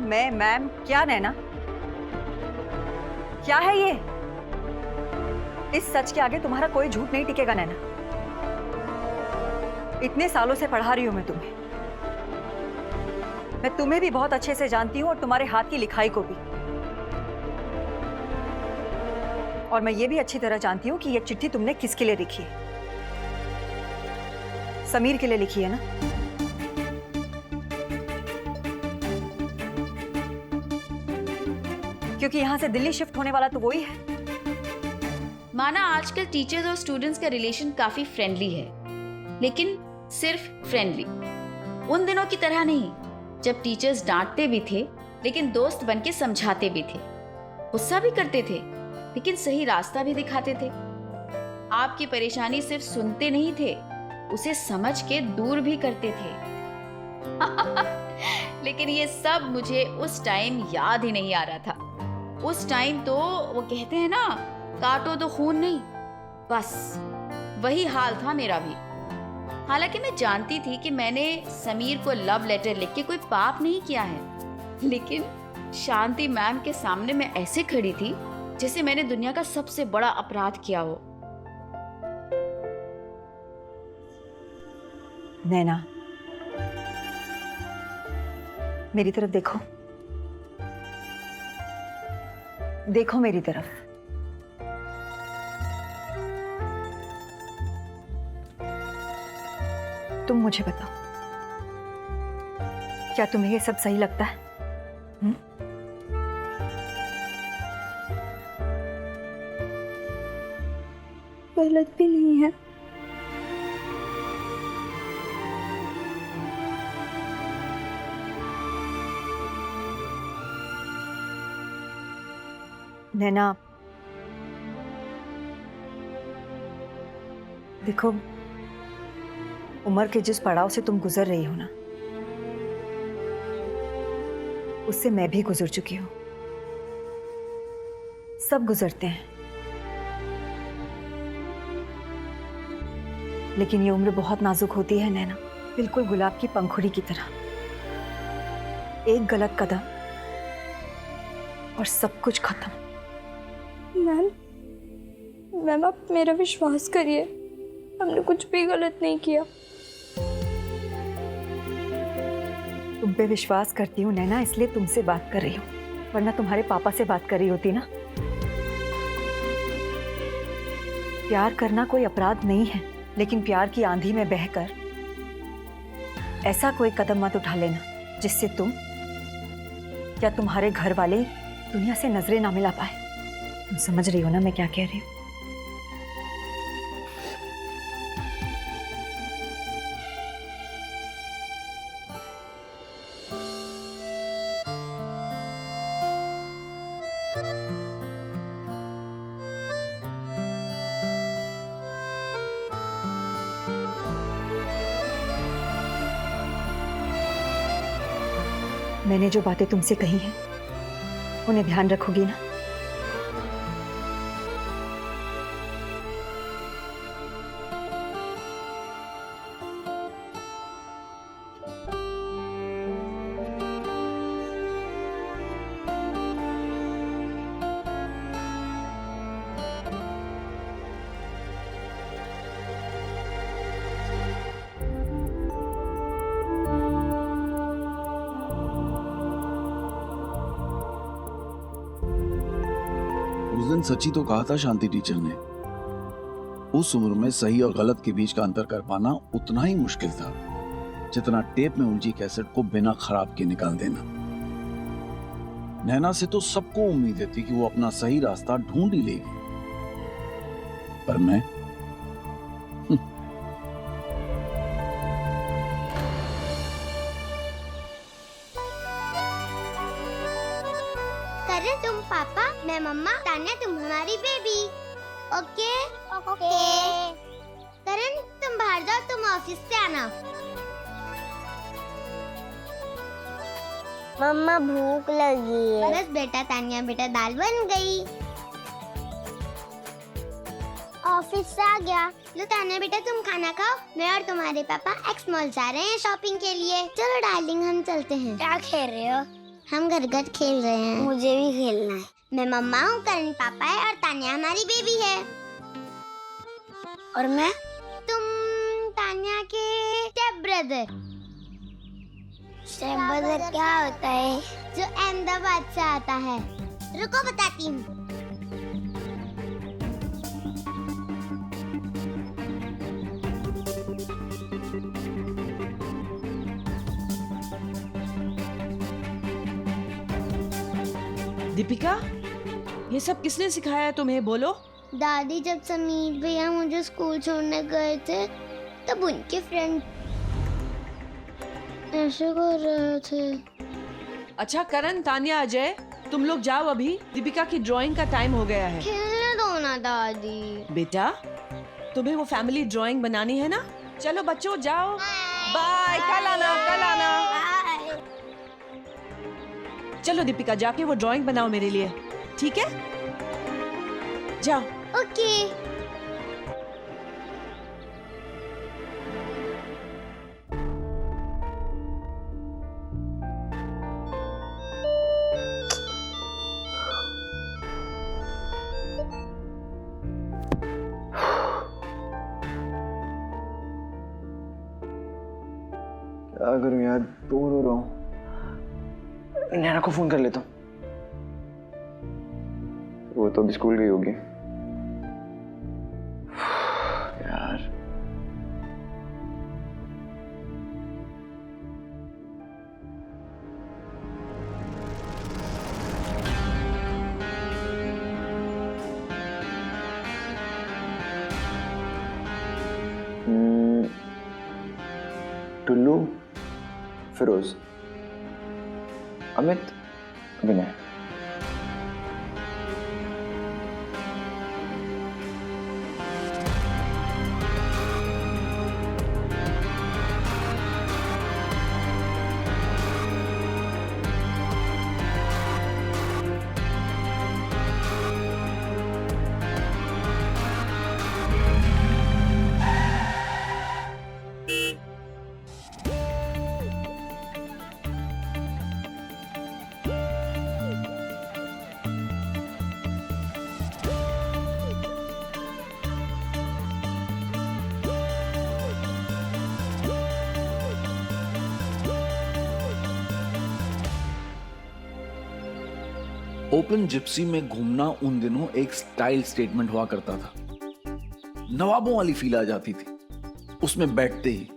मैं, मैम, क्या नैना? क्या है ये? इस सच के आगे तुम्हारा कोई झूठ नहीं टिकेगा नैना। इतने सालों से पढ़ा रही हूं मैं तुम्हें। मैं तुम्हें भी बहुत अच्छे से जानती हूँ और तुम्हारे हाथ की लिखाई को भी। और मैं ये भी अच्छी तरह जानती हूँ कि ये चिट्ठी तुमने किसके लिए लिखी है। समीर के लिए लिखी है ना? क्योंकि यहां से दिल्ली शिफ्ट होने वाला तो वही है। माना आजकल टीचर्स और स्टूडेंट्स का रिलेशन काफी फ्रेंडली है, लेकिन सिर्फ फ्रेंडली। उन दिनों की तरह नहीं जब टीचर्स डांटते भी थे लेकिन दोस्त बन के समझाते भी थे, गुस्सा भी करते थे लेकिन सही रास्ता भी दिखाते थे। आपकी परेशानी सिर्फ सुनते नहीं थे, उसे समझ के दूर भी करते थे। लेकिन ये सब मुझे उस टाइम याद ही नहीं आ रहा था। उस टाइम तो वो कहते हैं ना, काटो तो खून नहीं, बस वही हाल था मेरा भी। हालांकि मैं जानती थी कि मैंने समीर को लव लेटर लिख के कोई पाप नहीं किया है, लेकिन शांति मैम के सामने मैं ऐसे खड़ी थी जैसे मैंने दुनिया का सबसे बड़ा अपराध किया हो। नैना, मेरी तरफ देखो, देखो मेरी तरफ। तुम मुझे बताओ, क्या तुम्हें ये सब सही लगता है? गलत भी नहीं है। नैना, देखो, उम्र के जिस पड़ाव से तुम गुजर रही हो ना, उससे मैं भी गुजर चुकी हूं। सब गुजरते हैं, लेकिन ये उम्र बहुत नाजुक होती है नैना, बिल्कुल गुलाब की पंखुड़ी की तरह। एक गलत कदम और सब कुछ खत्म। मैम आप मेरा विश्वास करिए, हमने कुछ भी गलत नहीं किया। तुम पे विश्वास करती हूँ नैना, इसलिए तुमसे बात कर रही हूँ, वरना तुम्हारे पापा से बात कर रही होती ना। प्यार करना कोई अपराध नहीं है, लेकिन प्यार की आंधी में बहकर ऐसा कोई कदम मत उठा लेना जिससे तुम या तुम्हारे घर वाले दुनिया से नजरें ना मिला पाए। तुम समझ रही हो ना मैं क्या कह रही हूँ? मैंने जो बातें तुमसे कही हैं, उन्हें ध्यान रखोगी ना? उस दिन सच्ची तो कहा था शांति टीचर ने, उस उम्र में सही और गलत के बीच का अंतर कर पाना उतना ही मुश्किल था जितना टेप में उलझी कैसेट को बिना खराब के निकाल देना। नैना से तो सबको उम्मीद थी कि वो अपना सही रास्ता ढूंढ ही लेगी, पर मैं तुम पापा, मैं मम्मा, तान्या तुम हमारी बेबी। Okay okay. करण तुम बाहर जाओ, तुम ऑफिस से आना। मम्मा भूख लगी है। बस बेटा तान्या, बेटा दाल बन गई। ऑफिस से आ गया। लो तान्या बेटा तुम खाना खाओ, मैं और तुम्हारे पापा एक्स मॉल जा रहे हैं शॉपिंग के लिए। चलो डार्लिंग हम चलते हैं। क्या खेल रहे हो? हम घर घर खेल रहे हैं। मुझे भी खेलना है। मैं मम्मा हूँ, करण पापा है और तान्या हमारी बेबी है। और मैं? तुम तान्या के स्टेप ब्रदर। स्टेप ब्रदर क्या होता है? जो अहमदाबाद से आता है। रुको बताती हूँ। दीपिका, ये सब किसने सिखाया है तुम्हें, बोलो? दादी जब समीर भैया मुझे स्कूल छोड़ने गए थे तब उनके फ्रेंड ऐसे कर रहे थे। अच्छा करण, तान्या, अजय, तुम लोग जाओ, अभी दीपिका की ड्राइंग का टाइम हो गया है। खेलने दो ना दादी। बेटा, तुम्हें वो फैमिली ड्राइंग बनानी है ना? चलो बच्चों जाओ, बाय, कल आना, कल आना। चलो दीपिका, जाके वो ड्राइंग बनाओ मेरे लिए, ठीक है? जाओ। ओके। क्या करूं यार, बोर हो रहा हूँ। नैना को फोन कर लेता हूँ। वो तो अभी स्कूल गई होगी यार। टुल्लू, फिरोज, अमित, विनय। ओपन जिप्सी में घूमना उन दिनों एक स्टाइल स्टेटमेंट हुआ करता था। नवाबों वाली फील आ जाती थी उसमें बैठते ही।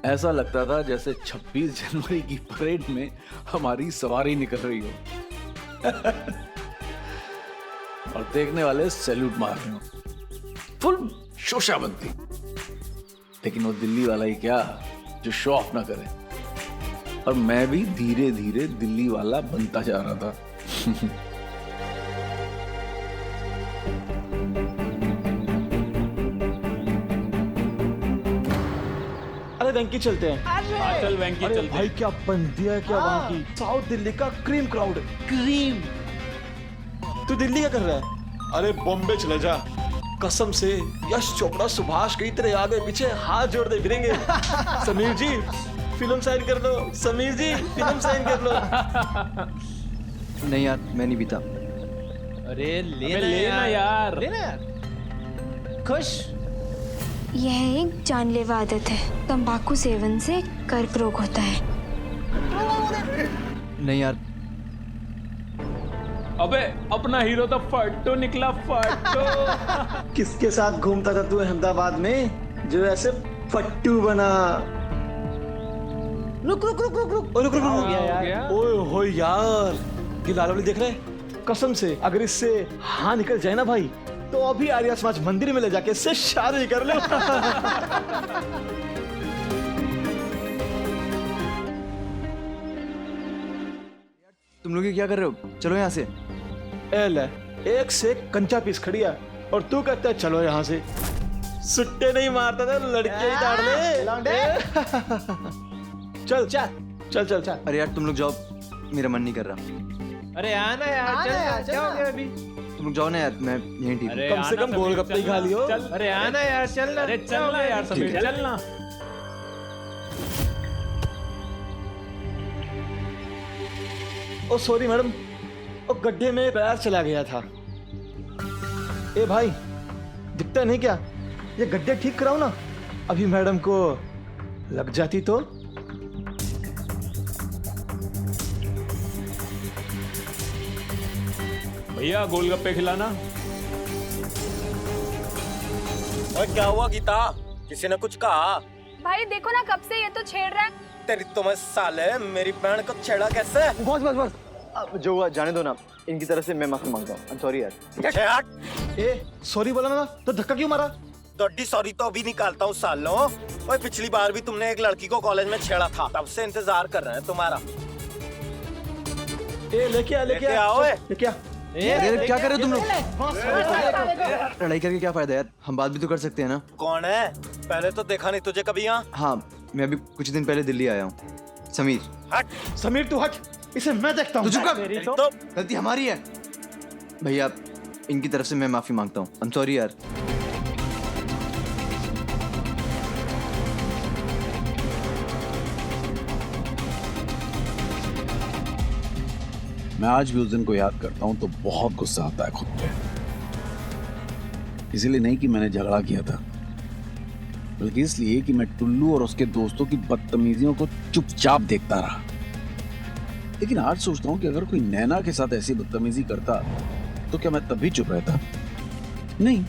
ऐसा लगता था जैसे 26 जनवरी की परेड में हमारी सवारी निकल रही हो और देखने वाले सैल्यूट मार रहे हो। फुल शोशा बनती। लेकिन वो दिल्ली वाला ही क्या जो शो ऑफ ना करे। और मैं भी धीरे धीरे दिल्ली वाला बनता जा रहा था। अरे वेंकी चलते हैं। चल वेंकी अरे चलते भाई क्या बंदिया है, क्या वहाँ की साउथ दिल्ली का क्रीम क्राउड। क्रीम। तू दिल्ली क्या कर रहा है? अरे बॉम्बे चले जा। कसम से यश चोपड़ा, सुभाष कई तेरे आगे पीछे हाथ जोड़ते फिरेंगे। समीर जी फिल्म साइन कर लो। समीर जी फिल्म साइन कर लो। नहीं यार, मैं नहीं पीता। अरे लेना यार। खुश। यह एक जानलेवा आदत है। तंबाकू सेवन से कर्क रोग होता है। नहीं यार। अबे अपना हीरो तो फट्टू निकला, फट्टू। किसके साथ घूमता था तू अहमदाबाद में जो ऐसे फट्टू बना? रुक रुक रुक रुक रुक रुक रुक रुक। ओए हो यार, ये लाल वाली देख रहे? कसम से अगर इससे हाँ निकल जाए ना भाई, तो अभी आर्या समाज मंदिर में ले जाके इससे शादी कर ले। तुम लोग ये क्या कर रहे हो? चलो यहाँ से। ले, एक से कंचा पीस खड़ी है और तू कहता है चलो यहाँ से। सुट्टे नहीं मारता था, लड़के ही दाड़ ले। चल चल चल चल चल। अरे यार तुम लोग जाओ, मेरा मन नहीं कर रहा। अरे आना यार, चल क्या हो गया अभी? तुम लोग जाओ ना यार, मैं यहीं ठीक हूँ। कम से कम गोलगप्पे ही खा लियो। अरे आना यार, चल ना। अरे चल ना यार समीर, चल ना। ओ सॉरी मैडम, ओ गड्ढे में पैर चला गया था। ए भाई, दिखता नहीं क्या? ये गड्ढे ठीक कराओ ना, अभी मैडम को लग जाती तो। भैया गोलगप्पे खिलाना। और क्या हुआ गीता, किसी ने कुछ कहा? भाई देखो ना, कब से ये तो छेड़ रहा है। तेरी तो मैं साले, मेरी बहन को छेड़ा कैसे? बस अब जो हुआ जाने दो ना, इनकी तरफ से मैं माफी मांगता हूँ। सॉरी यार। छेड़। ए सॉरी बोला ना, तो धक्का क्यों मारा? दौड़ी सॉरी तो अभी निकालता हूँ सालों। ओए पिछली बार भी तुमने एक लड़की को कॉलेज में छेड़ा था, तब से इंतजार कर रहे हैं तुम्हारा। ए लेके आ, लेके आओ, ए। लेके आ। अरे क्या कर रहे हो तुम लोग? लड़ाई करके क्या फायदा यार, हम बात भी तो कर सकते हैं ना। कौन है? पहले तो देखा नहीं तुझे कभी यहाँ। हाँ, मैं अभी कुछ दिन पहले दिल्ली आया हूँ। समीर। हट समीर तू हट, इसे मैं देखता हूँ। तू चुप कर। तो गलती हमारी है भैया, इनकी तरफ से मैं माफी मांगता हूँ। I'm sorry यार। मैं आज भी उस दिन को याद करता हूं तो बहुत गुस्सा आता है खुद पे। इसीलिए नहीं कि मैंने झगड़ा किया था, बल्कि इसलिए कि मैं टुल्लू और उसके दोस्तों की बदतमीजियों को चुपचाप देखता रहा। लेकिन आज सोचता हूं कि अगर कोई नैना के साथ ऐसी बदतमीजी करता तो क्या मैं तब भी चुप रहता? नहीं,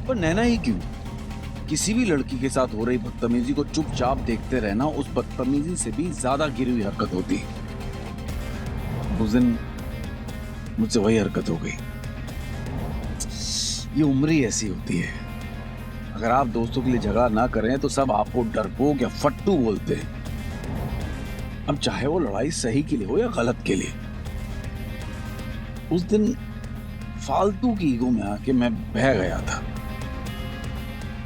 पर नैना ही क्यों, किसी भी लड़की के साथ हो रही बदतमीजी को चुपचाप देखते रहना उस बदतमीजी से भी ज्यादा गिरी हुई हरकत होती। उस दिन मुझसे वही हरकत हो गई। ये उम्र ही ऐसी होती है, अगर आप दोस्तों के लिए झगड़ा ना करें तो सब आपको डरपोक या फट्टू बोलते हैं। अब चाहे वो लड़ाई सही के लिए हो या गलत के लिए। उस दिन फालतू की ईगो में आके मैं बह गया था।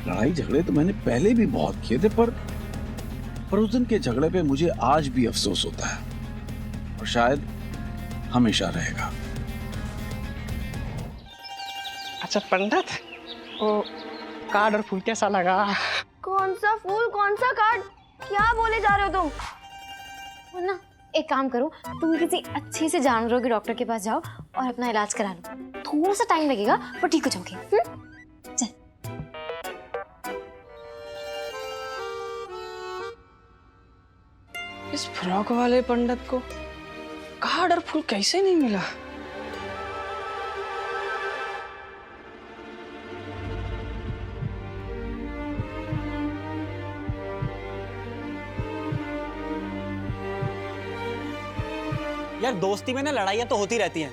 लड़ाई झगड़े तो मैंने पहले भी बहुत किए थे, पर उस दिन के झगड़े पे मुझे आज भी अफसोस होता है और शायद हमेशा रहेगा। अच्छा पंडित, वो कार्ड और फूल कैसा लगा? कौन सा फूल, कौन सा कार्ड, क्या बोले जा रहे हो तुम? वो ना, एक काम करो, तुम किसी अच्छे से जानवरों के डॉक्टर के पास जाओ और अपना इलाज करा लो। थोड़ा सा टाइम लगेगा पर ठीक हो जाओगे। चल। इस फ्रॉक वाले पंडित को कार्ड और फूल कैसे नहीं मिला? यार दोस्ती में ना लड़ाइयाँ तो होती रहती हैं,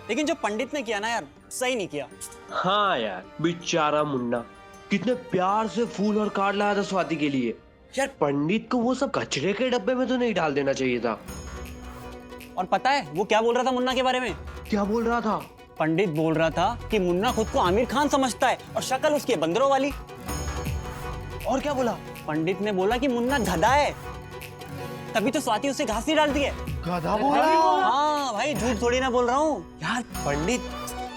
लेकिन जो पंडित ने किया ना यार, सही नहीं किया। हाँ यार, बेचारा मुन्ना कितने प्यार से फूल और कार्ड लाया था स्वाति के लिए। यार पंडित को वो सब कचरे के डब्बे में तो नहीं डाल देना चाहिए था। और पता है वो क्या बोल रहा था मुन्ना के बारे में? क्या बोल रहा था? पंडित बोल रहा था कि मुन्ना खुद को आमिर खान समझता है और शक्ल उसकी है बंदरों वाली। और क्या बोला? पंडित ने बोला कि मुन्ना गधा है, तभी तो स्वाति उसे घास नहीं डालती है। गधा बोला? हाँ भाई, झूठ थोड़ी ना बोल रहा हूँ यार पंडित,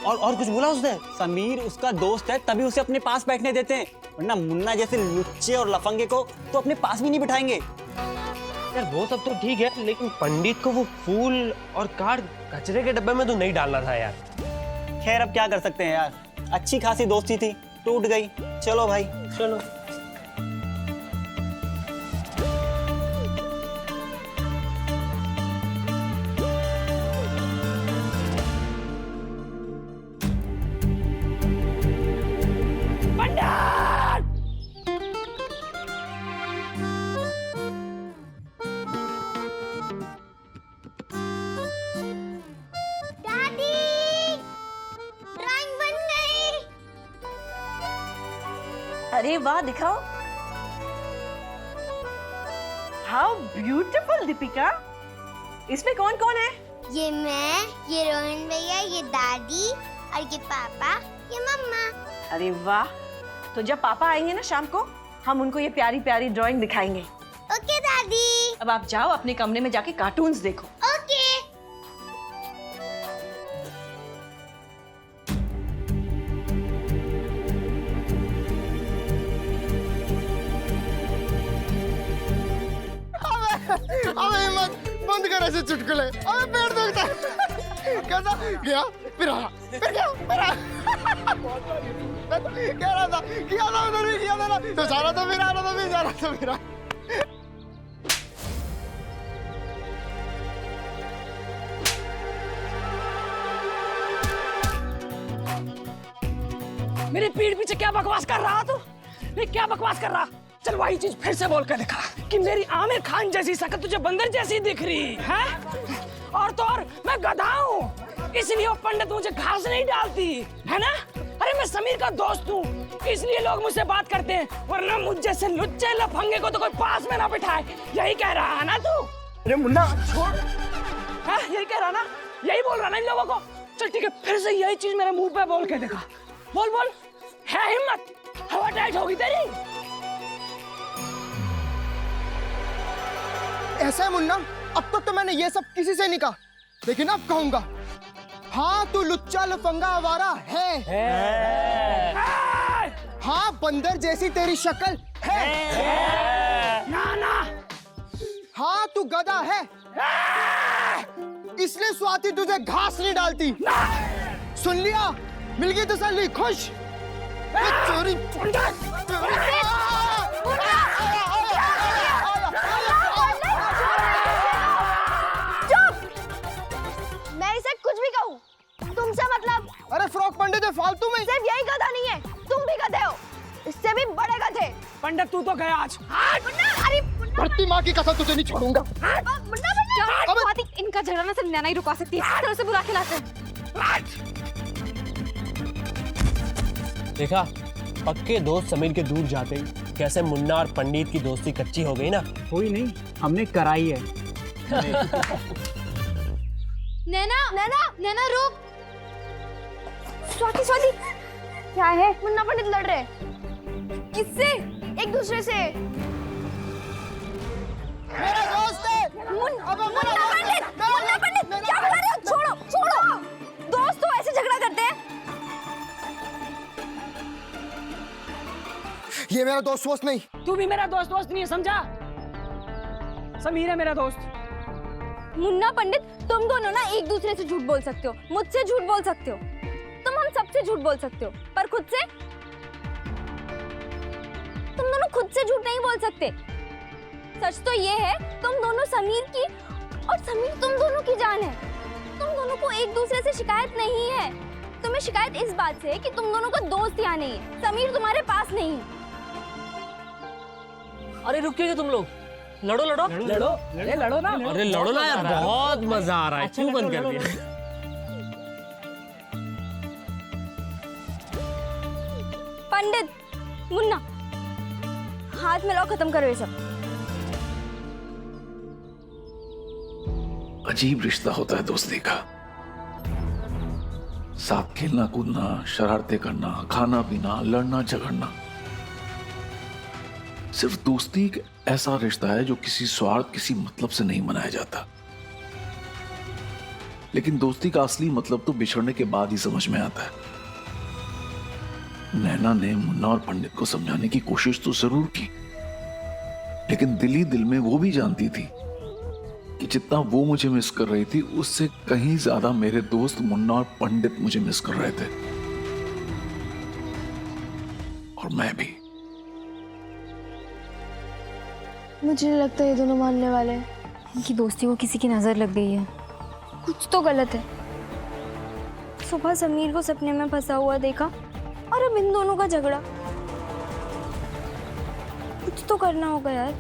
और कुछ बोला उसने? समीर उसका दोस्त है तभी उसे अपने पास बैठने देते हैं, वरना मुन्ना जैसे लुच्चे और लफंगे को तो अपने पास भी नहीं बिठाएंगे। यार वो सब तो ठीक है, लेकिन पंडित को वो फूल और कार्ड कचरे के डब्बे में तो नहीं डालना था यार। खैर अब क्या कर सकते हैं यार, अच्छी खासी दोस्ती थी, टूट गई। चलो भाई चलो। अरे वाह, दिखाओ। How beautiful Deepika. इसमें कौन कौन है? ये मैं, ये रोहन भैया, ये दादी और ये पापा, ये मम्मा। अरे वाह, तो जब पापा आएंगे ना शाम को, हम उनको ये प्यारी प्यारी ड्राइंग दिखाएंगे। ओके दादी। अब आप जाओ अपने कमरे में जाके कार्टून्स देखो। ओके। अबे मत बंद कर ऐसे चुटकुले, अबे पेट दुखता है। कैसा गया फिर आया फिर गया फिर आया। कह रहा था किया था उधर भी किया था ना, तो जा रहा था फिर आ रहा था फिर जा रहा था फिर आ। मेरी पीठ पीछे क्या बकवास कर रहा तू? मैं क्या बकवास कर रहा? चल वही चीज फिर से बोल कर दिखा कि मेरी आमिर खान जैसी शकल तुझे बंदर जैसी दिख रही है। और तो और मैं गधा हूँ, इसलिए वो पंडित मुझे घास नहीं डालती है ना। अरे मैं समीर का दोस्त हूँ, इसलिए लोग मुझसे बात करते हैं, वरना मुझ जैसे लुच्चे लफंगे को तो कोई पास में ना बिठाए। यही कह रहा है ना तू? अरे मुन्ना छोड़। हाँ यही कह रहा ना, यही बोल रहा ना इन लोगों को। चल ठीक है, फिर से यही चीज मेरे मुंह पे बोल के दिखा। बोल बोल, है हिम्मत? हवा टाइट होगी तेरी। ऐसा है मुन्ना, अब तक तो मैंने ये सब किसी से नहीं कहा, लेकिन अब कहूंगा। हाँ तू लुच्चा लफंगा आवारा है। हाँ बंदर जैसी तेरी शक्ल है। ना ना। हाँ तू गधा है, इसलिए स्वाति तुझे घास नहीं डालती। सुन लिया, मिल गई तसल्ली, खुश। चोरी मैं इसे कुछ भी कहूँ तुमसे मतलब। अरे फ्रॉक पंडित है फालतू में। सिर्फ यही गधा नहीं है, तुम भी गधे हो, इससे भी बड़े गधे। पंडित तू तो गया आज। अरे धरती माँ की कसम तुझे नहीं छोड़ूंगा। स्वाति, इनका झगड़ा ना सिर्फ नैना ही रुका सकती है, इस तरह से बुला खिलाते हैं। देखा, पक्के दोस्त समीर के दूर जाते ही कैसे मुन्ना और पंडित की दोस्ती कच्ची हो गई ना। कोई नहीं, हमने कराई है। नैना नैना नैना रुक। स्वाति स्वाति क्या है? मुन्ना पंडित लड़ रहे। किससे? एक दूसरे से। मेरा दोस्त है। मुन्ना पंडित क्या कर रहे हो? छोड़ो छोड़ो, दोस्त तो ऐसे झगड़ा करते हैं। ये मेरा दोस्त वोस्त नहीं। तू भी मेरा दोस्त नहीं है, समझा? समीर है मेरा दोस्त। मुन्ना पंडित, तुम दोनों ना एक दूसरे से झूठ बोल सकते हो, मुझसे झूठ बोल सकते हो, तुम हम सबसे झूठ बोल सकते हो, पर खुद से तुम दोनों खुद से झूठ नहीं बोल सकते। सच तो ये है, तुम दोनों समीर की और समीर तुम दोनों की जान है। तुम दोनों को एक दूसरे से शिकायत नहीं है, तुम्हें शिकायत इस बात से है कि तुम दोनों का दोस्त यहाँ नहीं है, समीर तुम्हारे पास नहीं है। अरे रुकिए तुम लोग, लड़ो लड़ो लड़ो लड़ो ना। अरे लड़ो ना यार, बहुत मजा आ रहा है। क्यों बंद कर दिया? पंडित, मुन्ना, हाथ मिलाओ, खत्म करो ये सब। अजीब रिश्ता होता है दोस्ती का। साथ खेलना कूदना, शरारतें करना, खाना पीना, लड़ना झगड़ना। सिर्फ दोस्ती एक ऐसा रिश्ता है जो किसी स्वार्थ, किसी मतलब से नहीं मनाया जाता। लेकिन दोस्ती का असली मतलब तो बिछड़ने के बाद ही समझ में आता है। नैना ने मुन्ना और पंडित को समझाने की कोशिश तो जरूर की, लेकिन दिल ही दिल में वो भी जानती थी कि जितना वो मुझे मिस कर रही थी, उससे कहीं ज्यादा मेरे दोस्त मुन्ना और पंडित मुझे मिस कर रहे थे। और मैं भी। मुझे नहीं लगता ये दोनों मानने वाले हैं। इनकी दोस्ती को किसी की नजर लग गई है, कुछ तो गलत है। सुबह समीर को सपने में फंसा हुआ देखा और अब इन दोनों का झगड़ा। कुछ तो करना होगा यार।